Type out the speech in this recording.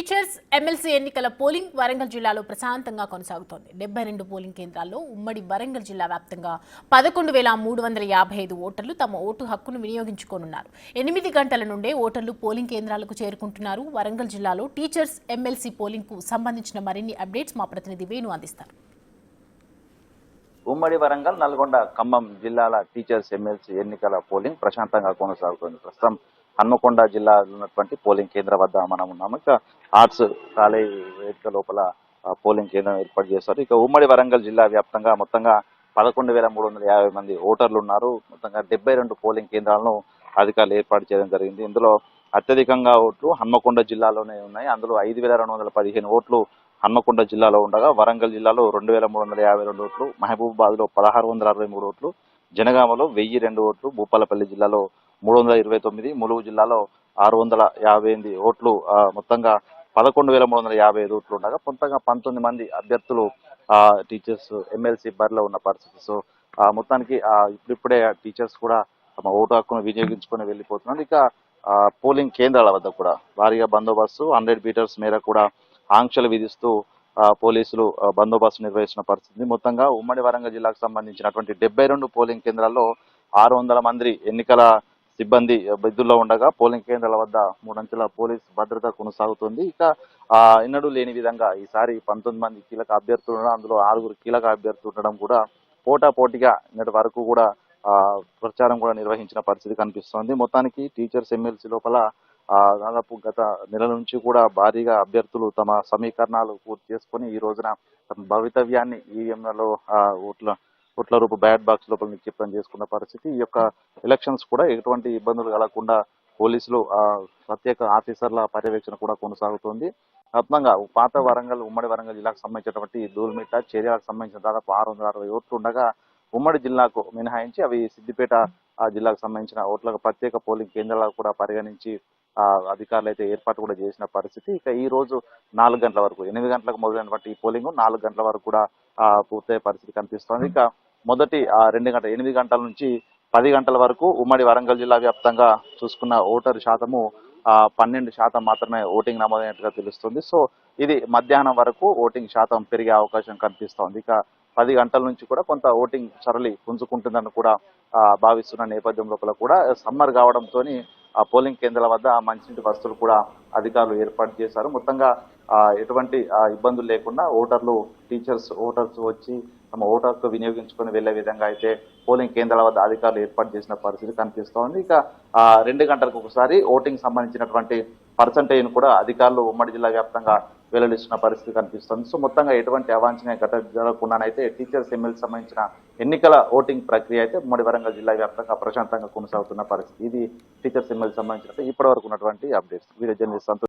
Teachers MLC ఎన్నికల polling Warangal జిల్లాలో ప్రశాంతంగా కొనసాగుతోంది. 72 పోలింగ్ కేంద్రాల్లో ఉమ్మడి వరంగల్ జిల్లా వ్యాప్తంగా 11,355 ఓటర్లు తమ ఓటు హక్కును వినియోగించుకోనున్నారు. 8 గంటల నుండే ఓటర్లు పోలింగ్ కేంద్రాలకు చేరుకుంటున్నారు. వరంగల్ జిల్లాలో టీచర్స్ ఎమ్మెల్సీ పోలింగ్ కు సంబంధించిన మరిన్ని అప్డేట్స్ మా ప్రతినిధి వేణు అందిస్తారు. ఉమ్మడి వరంగల్, నల్గొండ, ఖమ్మం జిల్లాల టీచర్స్ ఎమ్మెల్సీ ఎన్నికల పోలింగ్ ప్రశాంతంగా కొనసాగుతుంది. ప్రస్తుతం హన్మకొండ జిల్లాలో ఉన్నటువంటి పోలింగ్ కేంద్రం వద్ద మనం ఉన్నాము. ఇక ఆర్ట్స్ కాలేజ్ వేదిక లోపల పోలింగ్ కేంద్రం ఏర్పాటు చేశారు. ఇక ఉమ్మడి వరంగల్ జిల్లా వ్యాప్తంగా మొత్తంగా 11,350 మంది ఓటర్లు ఉన్నారు. మొత్తంగా 72 పోలింగ్ కేంద్రాలను అధికారులు ఏర్పాటు చేయడం జరిగింది. ఇందులో అత్యధికంగా ఓట్లు హన్మకొండ జిల్లాలోనే ఉన్నాయి. అందులో 5,215 ఓట్లు హన్మకొండ జిల్లాలో ఉండగా వరంగల్ జిల్లాలో 2,352 ఓట్లు, మహబూబాబాద్ లో 1,663 ఓట్లు, జనగామలో 1,002 ఓట్లు, భూపాలపల్లి జిల్లాలో 329, ములుగు జిల్లాలో 658 ఓట్లు, మొత్తంగా 11,355 ఓట్లు ఉండగా మొత్తంగా 19 మంది అభ్యర్థులు టీచర్స్ ఎమ్మెల్సీ బరిలో ఉన్న పరిస్థితి. సో మొత్తానికి ఇప్పుడిప్పుడే టీచర్స్ కూడా తమ ఓటు హక్కును వినియోగించుకొని వెళ్ళిపోతున్నారు. ఇక పోలింగ్ కేంద్రాల వద్ద కూడా భారీగా బందోబస్తు 100 మీటర్స్ మేర కూడా ఆంక్షలు విధిస్తూ పోలీసులు బందోబస్తు నిర్వహిస్తున్న పరిస్థితి. మొత్తంగా ఉమ్మడి వరంగల్ జిల్లాకు సంబంధించినటువంటి 72 పోలింగ్ కేంద్రాల్లో 600 మంది ఎన్నికల సిబ్బంది విధుల్లో ఉండగా పోలింగ్ కేంద్రాల వద్ద 3 అంచెల పోలీస్ భద్రత కొనసాగుతుంది. ఇక ఎన్నడూ లేని విధంగా ఈసారి 19 మంది కీలక అభ్యర్థులు ఉండడం, అందులో 6 కీలక అభ్యర్థులు ఉండడం కూడా పోటాపోటీగా నిన్నటి వరకు కూడా ప్రచారం కూడా నిర్వహించిన పరిస్థితి కనిపిస్తోంది. మొత్తానికి టీచర్స్ ఎమ్మెల్సీ లోపల దాదాపు గత నెల నుంచి కూడా భారీగా అభ్యర్థులు తమ సమీకరణాలు పూర్తి చేసుకొని ఈ రోజున తమ భవితవ్యాన్ని ఈవీఎంలలో ఓట్ల రూపు బ్యాలెట్ బాక్స్ లోపల నిక్షిప్తం చేసుకున్న పరిస్థితి. ఈ యొక్క ఎలక్షన్స్ కూడా ఎటువంటి ఇబ్బందులు కలగకుండా పోలీసులు ప్రత్యేక ఆఫీసర్ల పర్యవేక్షణ కూడా కొనసాగుతోంది. మొత్తంగా పాత వరంగల్, ఉమ్మడి వరంగల్ జిల్లాకు సంబంధించినటువంటి దూల్మిట్ట, చర్యలకు సంబంధించిన దాదాపు 660 ఓట్లు ఉండగా ఉమ్మడి జిల్లాకు మినహాయించి అవి సిద్దిపేట జిల్లాకు సంబంధించిన ఓట్లకు ప్రత్యేక పోలింగ్ కేంద్రాలకు కూడా పరిగణించి అధికారులు అయితే ఏర్పాటు కూడా చేసిన పరిస్థితి. ఇక ఈ రోజు 4 గంటల వరకు, 8 గంటలకు మొదలైనటువంటి ఈ పోలింగ్ 4 గంటల వరకు కూడా పూర్తయ్యే పరిస్థితి కనిపిస్తోంది. ఇక మొదటి 8 గంటల నుంచి 10 గంటల వరకు ఉమ్మడి వరంగల్ జిల్లా వ్యాప్తంగా చూసుకున్న ఓటరు శాతము 12% మాత్రమే ఓటింగ్ నమోదైనట్టుగా తెలుస్తుంది. సో ఇది మధ్యాహ్నం వరకు ఓటింగ్ శాతం పెరిగే అవకాశం కనిపిస్తోంది. ఇక 10 గంటల నుంచి కూడా కొంత ఓటింగ్ సరళి పుంజుకుంటుందని కూడా భావిస్తున్న నేపథ్యం లోపల కూడా సమ్మర్ కావడంతో ఆ పోలింగ్ కేంద్రాల వద్ద మంచినీటి వసతులు కూడా అధికారులు ఏర్పాటు చేశారు. మొత్తంగా ఎటువంటి ఇబ్బందులు లేకుండా ఓటర్స్ వచ్చి తమ ఓటు హక్కు వినియోగించుకొని వెళ్లే విధంగా అయితే పోలింగ్ కేంద్రాల వద్ద అధికారులు ఏర్పాటు చేసిన పరిస్థితి కనిపిస్తోంది. ఇక 2 గంటలకు ఒకసారి ఓటింగ్ సంబంధించినటువంటి పర్సంటేజ్ కూడా అధికారులు ఉమ్మడి జిల్లా వ్యాప్తంగా వెల్లడిస్తున్న పరిస్థితి కనిపిస్తుంది. సో మొత్తంగా ఎటువంటి అవాంఛనీయ ఘటన జరగకుండానైతే టీచర్స్ ఎమ్మెల్సీ సంబంధించిన ఎన్నికల ఓటింగ్ ప్రక్రియ అయితే ఉమ్మడి వరంగల్ జిల్లా వ్యాప్తంగా ప్రశాంతంగా కొనసాగుతున్న పరిస్థితి. ఇది టీచర్స్ ఎమ్మెల్సీ సంబంధించిన ఇప్పటి వరకు ఉన్నటువంటి అప్డేట్స్. Video journalist Santosh.